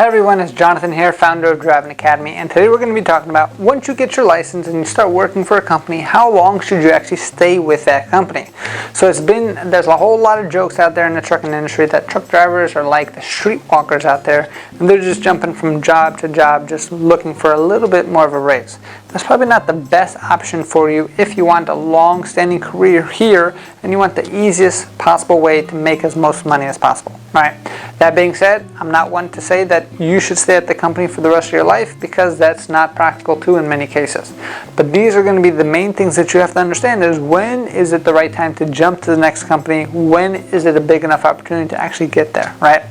Hi everyone, it's Jonathan here, founder of Driving Academy, and today we're going to be talking about once you get your license and you start working for a company, how long should you actually stay with that company? So there's a whole lot of jokes out there in the trucking industry that truck drivers are like the streetwalkers out there, and they're just jumping from job to job, just looking for a little bit more of a raise. That's probably not the best option for you if you want a long-standing career here and you want the easiest possible way to make as most money as possible. Right? That being said, I'm not one to say that you should stay at the company for the rest of your life, because that's not practical too in many cases. But these are going to be the main things that you have to understand: is when is it the right time to jump to the next company? When is it a big enough opportunity to actually get there, right?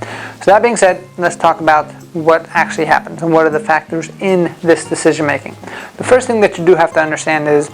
So that being said, let's talk about what actually happens and what are the factors in this decision making. The first thing that you do have to understand is,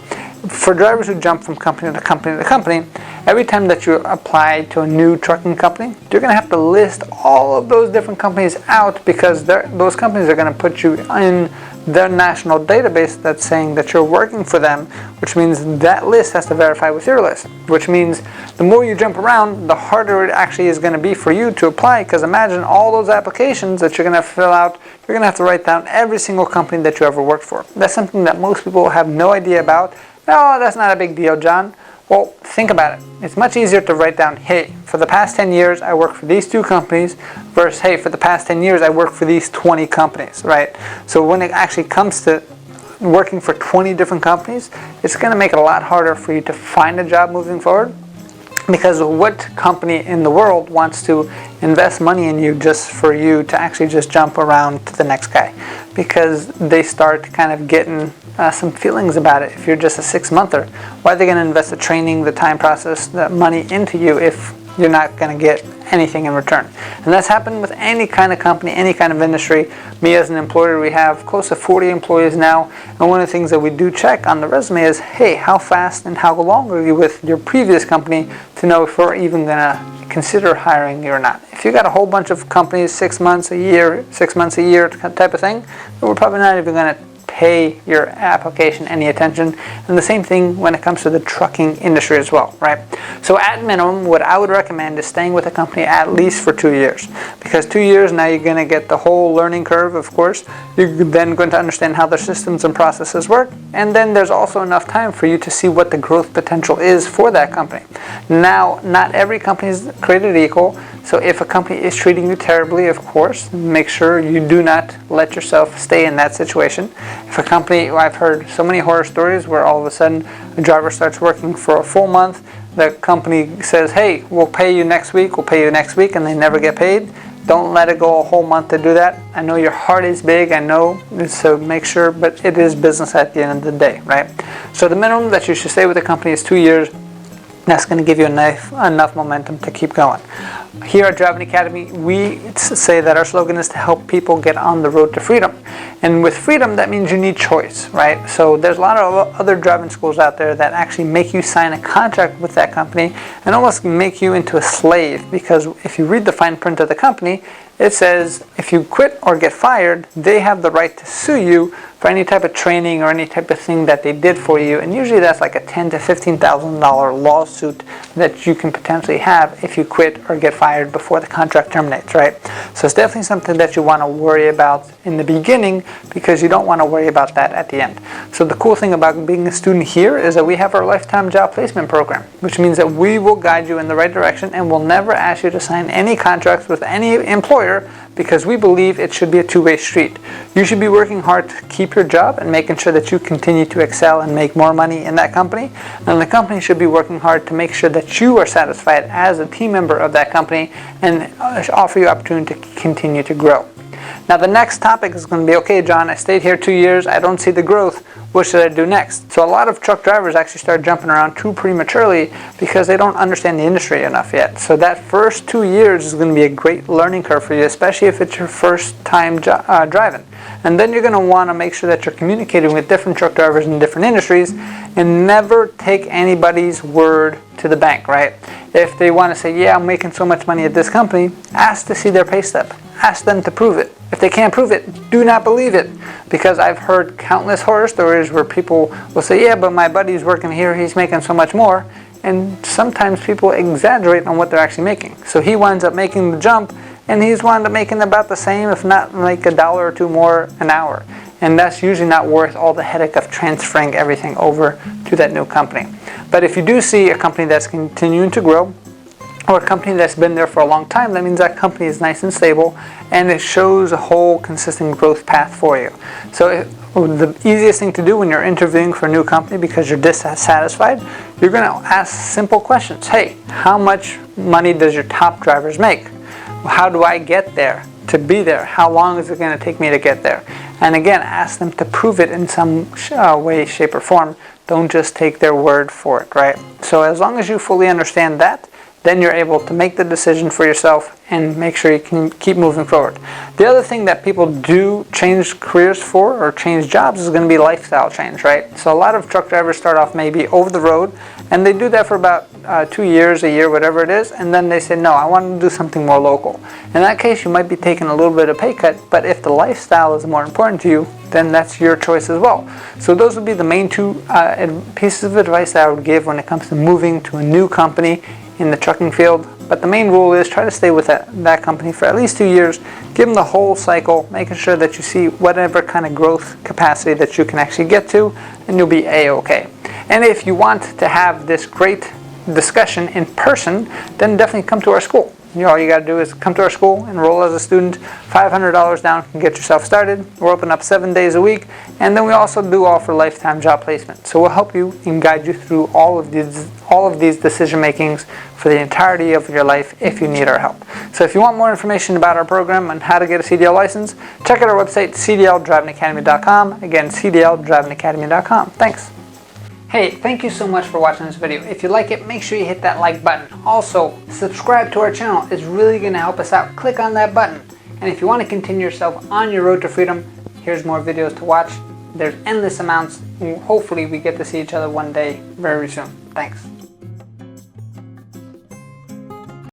for drivers who jump from company to company to company, every time that you apply to a new trucking company, you're going to have to list all of those different companies out, because those companies are going to put you in their national database that's saying that you're working for them, which means that list has to verify with your list, which means the more you jump around, the harder it actually is going to be for you to apply, because imagine all those applications that you're going to fill out. You're going to have to write down every single company that you ever worked for. That's something that most people have no idea about. No, that's not a big deal, John. Well, think about it. It's much easier to write down, hey, for the past 10 years I worked for these 2 companies, versus, hey, for the past 10 years I worked for these 20 companies, right? So when it actually comes to working for 20 different companies, it's going to make it a lot harder for you to find a job moving forward, because what company in the world wants to invest money in you just for you to actually just jump around to the next guy? Because they start kind of getting some feelings about it. If you're just a 6-monther, why are they going to invest the training, the time process, the money into you if you're not going to get anything in return? And that's happened with any kind of company, any kind of industry. Me as an employer, we have close to 40 employees now, and one of the things that we do check on the resume is, hey, how fast and how long are you with your previous company, to know if we're even going to consider hiring you or not. If you got a whole bunch of companies, 6 months, a year, 6 months, a year type of thing, then we're probably not even going to pay your application any attention. And the same thing when it comes to the trucking industry as well, right? So at minimum, what I would recommend is staying with a company at least for 2 years, because 2 years, now you're going to get the whole learning curve, of course. You're then going to understand how their systems and processes work, and then there's also enough time for you to see what the growth potential is for that company. Now, not every company is created equal, so if a company is treating you terribly, of course, make sure you do not let yourself stay in that situation. If a company, I've heard so many horror stories where all of a sudden a driver starts working for a full month, the company says, hey, we'll pay you next week, and they never get paid. Don't let it go a whole month to do that. I know your heart is big, I know, so make sure, but it is business at the end of the day, right? So the minimum that you should stay with the company is 2 years. That's going to give you enough momentum to keep going. Here at Driving Academy, we say that our slogan is to help people get on the road to freedom. And with freedom, that means you need choice, right? So there's a lot of other driving schools out there that actually make you sign a contract with that company and almost make you into a slave, because if you read the fine print of the company, it says if you quit or get fired, they have the right to sue you for any type of training or any type of thing that they did for you. And usually that's like a $10,000 to $15,000 lawsuit that you can potentially have if you quit or get fired before the contract terminates, right? So it's definitely something that you want to worry about in the beginning, because you don't want to worry about that at the end. So the cool thing about being a student here is that we have our lifetime job placement program, which means that we will guide you in the right direction and will never ask you to sign any contracts with any employer, because we believe it should be a two-way street. You should be working hard to keep your job and making sure that you continue to excel and make more money in that company. And the company should be working hard to make sure that you are satisfied as a team member of that company and offer you opportunity to continue to grow. Now the next topic is going to be, okay, John, I stayed here 2 years, I don't see the growth. What should I do next? So a lot of truck drivers actually start jumping around too prematurely because they don't understand the industry enough yet. So that first 2 years is going to be a great learning curve for you, especially if it's your first time driving. And then you're going to want to make sure that you're communicating with different truck drivers in different industries, and never take anybody's word to the bank, right? If they want to say, yeah, I'm making so much money at this company, ask to see their pay stub. Ask them to prove it. If they can't prove it, do not believe it. Because I've heard countless horror stories where people will say, yeah, but my buddy's working here, he's making so much more. And sometimes people exaggerate on what they're actually making. So he winds up making the jump, and he's wound up making about the same, if not like $1 or $2 more an hour. And that's usually not worth all the headache of transferring everything over to that new company. But if you do see a company that's continuing to grow, or a company that's been there for a long time, that means that company is nice and stable, and it shows a whole consistent growth path for you. So the easiest thing to do when you're interviewing for a new company because you're dissatisfied, you're going to ask simple questions. Hey, how much money does your top drivers make? How do I get there to be there? How long is it going to take me to get there? And again, ask them to prove it in some way, shape, or form. Don't just take their word for it, right? So as long as you fully understand that, then you're able to make the decision for yourself and make sure you can keep moving forward. The other thing that people do change careers for or change jobs is going to be lifestyle change, right? So a lot of truck drivers start off maybe over the road, and they do that for about 2 years, a year, whatever it is, and then they say, no, I want to do something more local. In that case, you might be taking a little bit of pay cut, but if the lifestyle is more important to you, then that's your choice as well. So those would be the main two pieces of advice that I would give when it comes to moving to a new company in the trucking field. But the main rule is try to stay with that company for at least 2 years. Give them the whole cycle, making sure that you see whatever kind of growth capacity that you can actually get to, and you'll be a-okay. And if you want to have this great discussion in person, then definitely come to our school. All you got to do is come to our school, enroll as a student, $500 down can get yourself started. We're open up 7 days a week, and then we also do offer lifetime job placement. So we'll help you and guide you through all of these decision makings for the entirety of your life if you need our help. So if you want more information about our program and how to get a CDL license, check out our website, cdldrivingacademy.com. Again, cdldrivingacademy.com. Thanks. Hey, thank you so much for watching this video. If you like it, make sure you hit that like button. Also, subscribe to our channel. It's really going to help us out. Click on that button. And if you want to continue yourself on your road to freedom, here's more videos to watch. There's endless amounts. Hopefully we get to see each other one day very soon. Thanks.